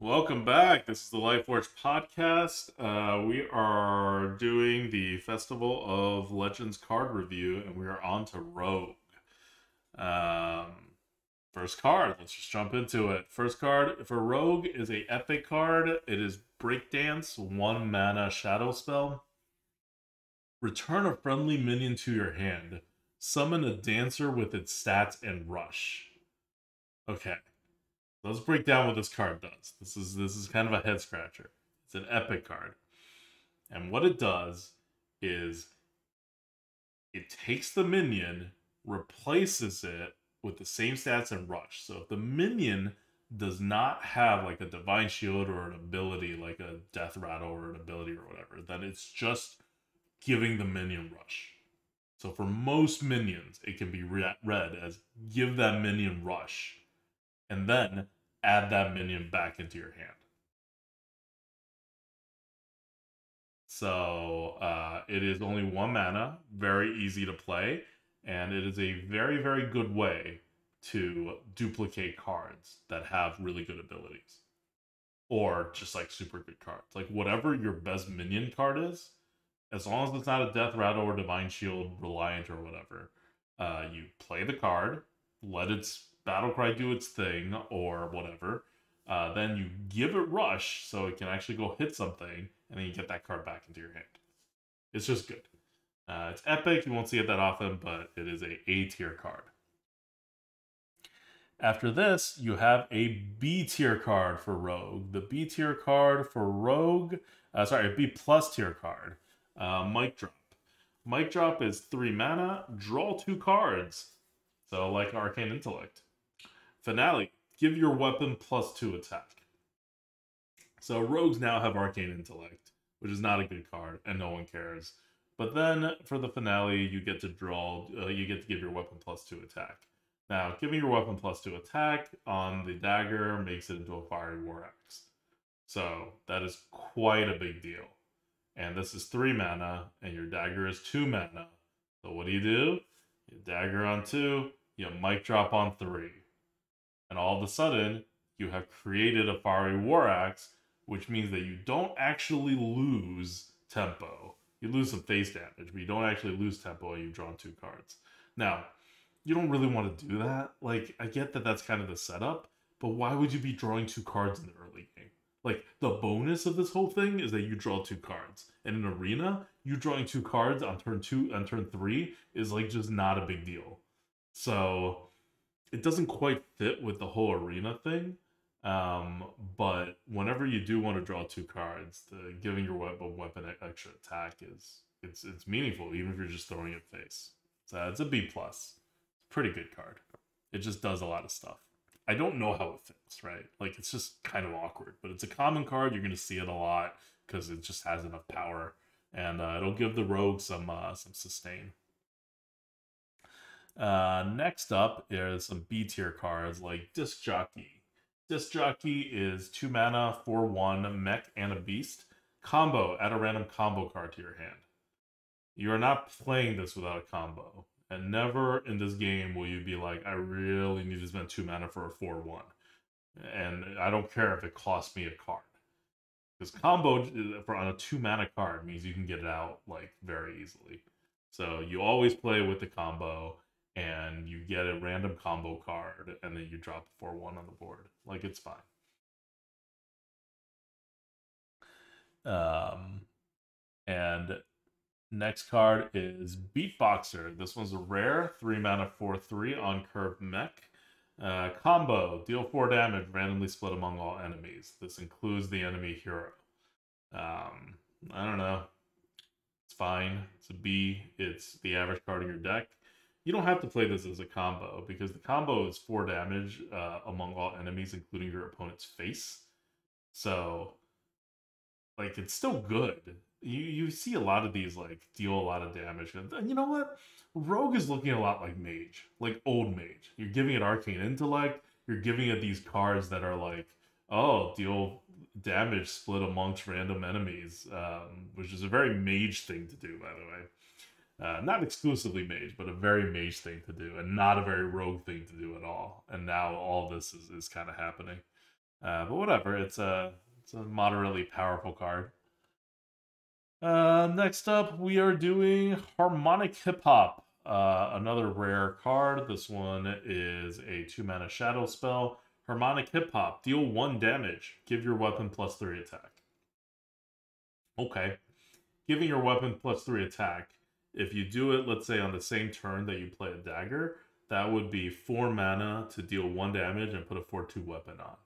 Welcome back. This is the Lightforge podcast. We are doing the Festival of Legends card review, and we are on to Rogue. Um, First card. Let's just jump into it. First card for Rogue is a epic card. It is Breakdance, 1 mana shadow spell. Return a friendly minion to your hand. Summon a dancer with its stats and rush. Okay. Let's break down what this card does. This is kind of a head scratcher. It's an epic card. And what it does is it takes the minion, replaces it with the same stats and rush. So if the minion does not have like a divine shield or an ability like a death rattle or an ability or whatever, then it's just giving the minion rush. So for most minions, it can be read as give that minion rush. And then add that minion back into your hand. So it is only 1 mana, very easy to play, and it is a very, very good way to duplicate cards that have really good abilities. Or just like super good cards. Like whatever your best minion card is, as long as it's not a Death Rattle or Divine Shield Reliant or whatever, you play the card, let its Battlecry do its thing or whatever, then you give it Rush so it can actually go hit something, and then you get that card back into your hand. It's just good. It's epic, you won't see it that often, but it is a A-tier card. After this, you have a B-tier card for Rogue. The B-tier card for Rogue, a B-plus tier card, Mic Drop. Mic Drop is 3 mana, draw 2 cards. So like Arcane Intellect. Finale, give your weapon +2 attack. So rogues now have Arcane Intellect, which is not a good card, and no one cares. But then for the finale, you get to draw, you get to give your weapon +2 attack. Now, giving your weapon +2 attack on the dagger makes it into a Fiery War Axe. So that is quite a big deal. And this is 3 mana, and your dagger is 2 mana. So what do? You dagger on 2, you mic drop on 3. And all of a sudden, you have created a Fiery War Axe, which means that you don't actually lose tempo. You lose some face damage, but you don't actually lose tempo and you've drawn 2 cards. Now, you don't really want to do that. Like, I get that that's kind of the setup, but why would you be drawing 2 cards in the early game? Like, the bonus of this whole thing is that you draw 2 cards. And in Arena, you drawing 2 cards on turn 2 and turn 3 is like just not a big deal. So it doesn't quite fit with the whole Arena thing. But whenever you do want to draw 2 cards, giving your weapon extra attack it's meaningful, even if you're just throwing it face. So it's a B+. It's a pretty good card. It just does a lot of stuff. I don't know how it fits, right? Like, it's just kind of awkward. But it's a common card. You're going to see it a lot because it just has enough power. And it'll give the rogue some sustain. Next up is some B-tier cards like Disc Jockey. Disc Jockey is 2 mana, 4/1, mech, and a beast. Combo, add a random combo card to your hand. You are not playing this without a combo. And never in this game will you be like, I really need to spend 2 mana for a 4/1. And I don't care if it costs me a card. Because combo on a 2 mana card means you can get it out like very easily. So you always play with the combo, and you get a random combo card, and then you drop a 4/1 on the board. Like, it's fine. And next card is Beatboxer. This one's a rare, 3 mana, 4/3 on curved mech. Combo, deal 4 damage, randomly split among all enemies. This includes the enemy hero. I don't know. It's fine. It's a B. It's the average card in your deck. You don't have to play this as a combo, because the combo is 4 damage among all enemies, including your opponent's face. So, like, it's still good. You see a lot of these, like, deal a lot of damage. And you know what? Rogue is looking a lot like Mage. Like, old Mage. You're giving it Arcane Intellect. You're giving it these cards that are like, oh, deal damage split amongst random enemies, which is a very Mage thing to do, by the way. Not exclusively Mage, but a very Mage thing to do, and not a very Rogue thing to do at all. And now all this is kind of happening. But whatever, it's a moderately powerful card. Next up, we are doing Harmonic Hip Hop. Another rare card. This one is a 2-mana shadow spell. Harmonic Hip Hop. Deal 1 damage. Give your weapon +3 attack. Okay. Giving your weapon +3 attack. If you do it, let's say on the same turn that you play a dagger, that would be 4 mana to deal 1 damage and put a 4/2 weapon on.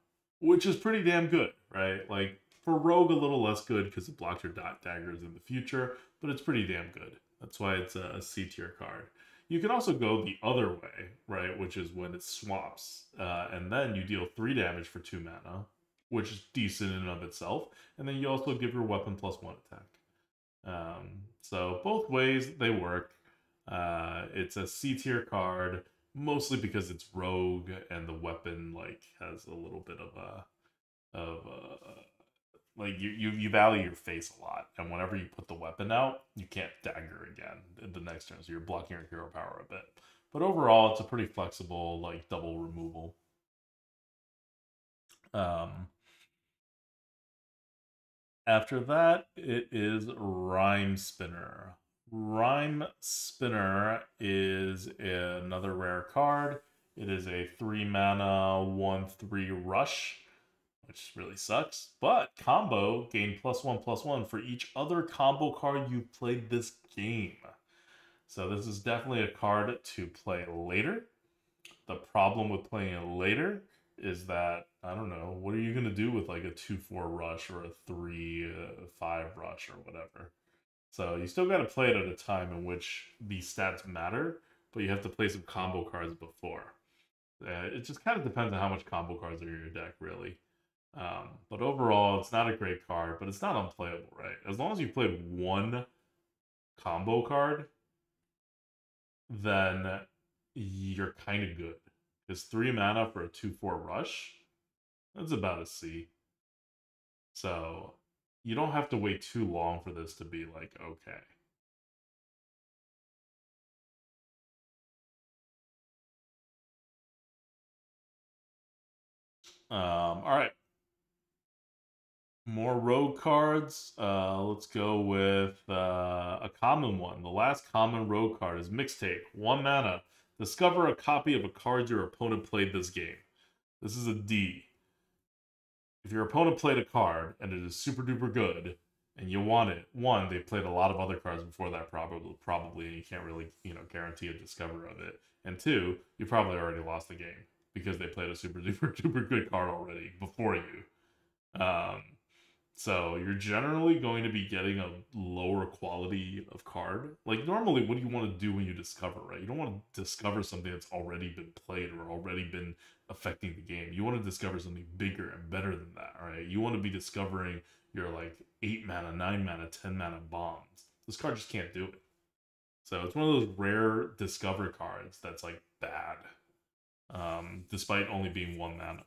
Which is pretty damn good, right? Like, for Rogue, a little less good because it blocks your daggers in the future, but it's pretty damn good. That's why it's a C tier card. You can also go the other way, right? Which is when it swaps, and then you deal 3 damage for 2 mana, which is decent in and of itself, and then you also give your weapon +1 attack. So both ways they work. It's a C tier card, mostly because it's rogue and the weapon like has a little bit of like you value your face a lot, and whenever you put the weapon out, you can't dagger again the next turn, so you're blocking your hero power a bit. But overall, it's a pretty flexible like double removal. After that, it is Rhyme Spinner. Rhyme Spinner is another rare card. It is a 3 mana 1/3 rush, which really sucks. But combo gain +1/+1 for each other combo card you played this game. So this is definitely a card to play later. The problem with playing it later is that I don't know, what are you gonna do with like a 2/4 rush or a 3/5 rush or whatever? So you still got to play it at a time in which these stats matter, but you have to play some combo cards before. It just kind of depends on how much combo cards are in your deck, really. But overall, it's not a great card, but it's not unplayable, right? As long as you played one combo card, then you're kind of good. Because 3 mana for a 2/4 rush, that's about a C. So you don't have to wait too long for this to be like, okay. All right. More rogue cards. Let's go with a common one. The last common rogue card is Mixtape. 1 mana. Discover a copy of a card your opponent played this game. This is a D. If your opponent played a card and it is super duper good and you want it, one, they played a lot of other cards before that probably, and you can't really, guarantee a discover of it. And two, you probably already lost the game because they played a super duper duper good card already before you. So you're generally going to be getting a lower quality of card. Like normally, what do you want to do when you discover, right? You don't want to discover something that's already been played or already been affecting the game. You want to discover something bigger and better than that, right? You want to be discovering your like 8 mana, 9 mana, 10 mana bombs. This card just can't do it. So it's one of those rare discover cards that's like bad, despite only being 1 mana.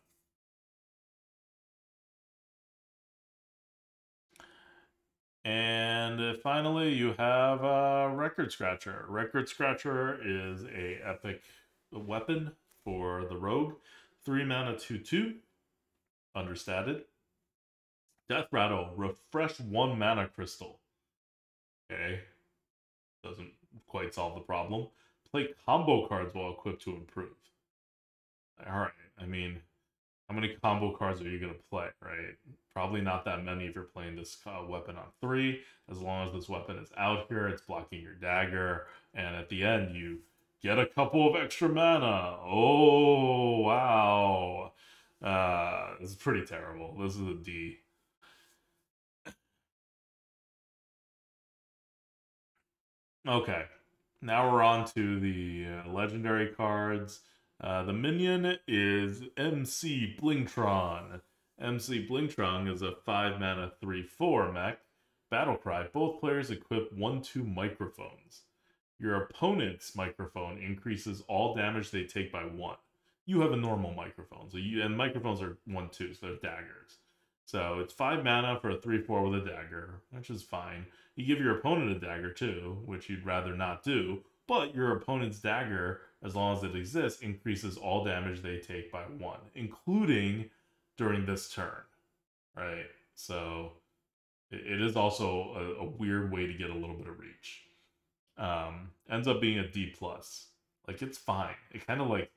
And finally, you have Record Scratcher. Record Scratcher is a epic weapon for the rogue. 3 mana 2/2, understated. Death Rattle, refresh 1 mana crystal. Okay, doesn't quite solve the problem. Play combo cards while equipped to improve. Alright, I mean, how many combo cards are you going to play, right? Probably not that many if you're playing this weapon on 3. As long as this weapon is out here, it's blocking your dagger. And at the end, you get a couple of extra mana. Oh, wow. This is pretty terrible. This is a D. Okay. Now we're on to the legendary cards. The minion is MC Blingtron. MC Blingtron is a 5 mana 3/4 mech. Battlecry. Both players equip 1/2 microphones. Your opponent's microphone increases all damage they take by 1. You have a normal microphone, and microphones are 1/2, so they're daggers. So it's 5 mana for a 3/4 with a dagger, which is fine. You give your opponent a dagger too, which you'd rather not do, but your opponent's dagger, as long as it exists, increases all damage they take by 1, including during this turn, right? So it is also a weird way to get a little bit of reach. Ends up being a D plus. Like it's fine. It kind of like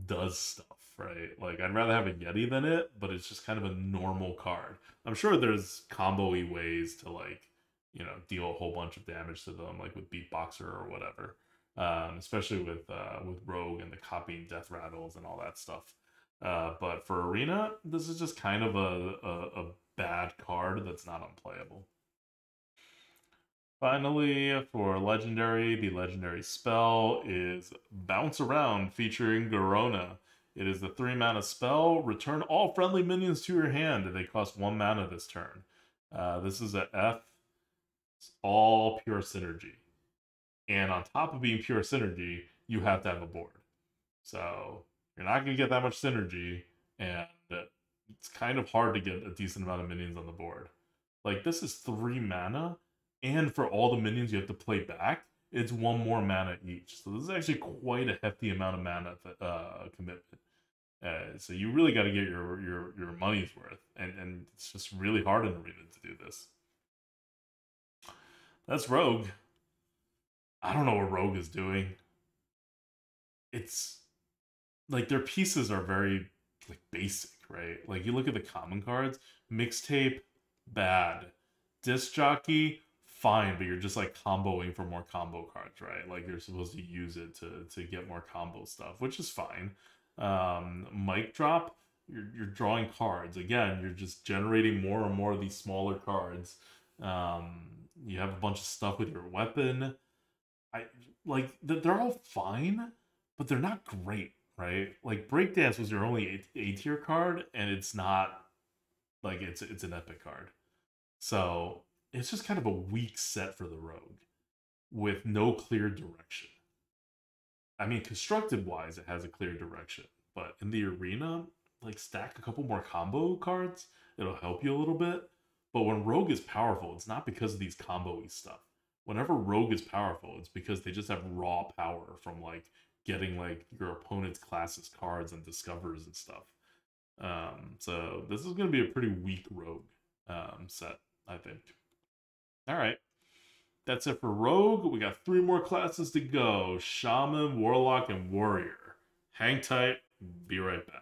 does stuff, right? Like I'd rather have a Yeti than it, but it's just kind of a normal card. I'm sure there's combo-y ways to like, deal a whole bunch of damage to them, like with Beatboxer or whatever. Especially with Rogue and the copying death rattles and all that stuff. But for Arena, this is just kind of a bad card that's not unplayable. Finally, for Legendary, the Legendary spell is Bounce Around featuring Garona. It is the 3-mana spell. Return all friendly minions to your hand. They cost 1 mana this turn. This is a F. It's all pure synergy. And on top of being pure synergy, you have to have a board. So you're not going to get that much synergy, and it's kind of hard to get a decent amount of minions on the board. Like, this is 3 mana, and for all the minions you have to play back, it's 1 more mana each. So this is actually quite a hefty amount of mana commitment. So you really got to get your money's worth, and it's just really hard in Arena to do this. That's Rogue. I don't know what Rogue is doing. It's like their pieces are very like basic, right? Like you look at the common cards, mixtape, bad. Disc jockey, fine, but you're just like comboing for more combo cards, right? Like you're supposed to use it to get more combo stuff, which is fine. Mic drop, you're drawing cards. Again, you're just generating more and more of these smaller cards. You have a bunch of stuff with your weapon. I like they're all fine, but they're not great, right? Like Breakdance was your only A tier card, and it's not like it's an epic card. So it's just kind of a weak set for the Rogue with no clear direction. I mean, constructed wise, it has a clear direction, but in the arena, like stack a couple more combo cards, it'll help you a little bit. But when Rogue is powerful, it's not because of these combo-y stuff. Whenever Rogue is powerful, it's because they just have raw power from like getting like your opponent's classes cards and discovers and stuff. So this is going to be a pretty weak Rogue set, I think. All right. That's it for Rogue. We got 3 more classes to go. Shaman, Warlock, and Warrior. Hang tight. Be right back.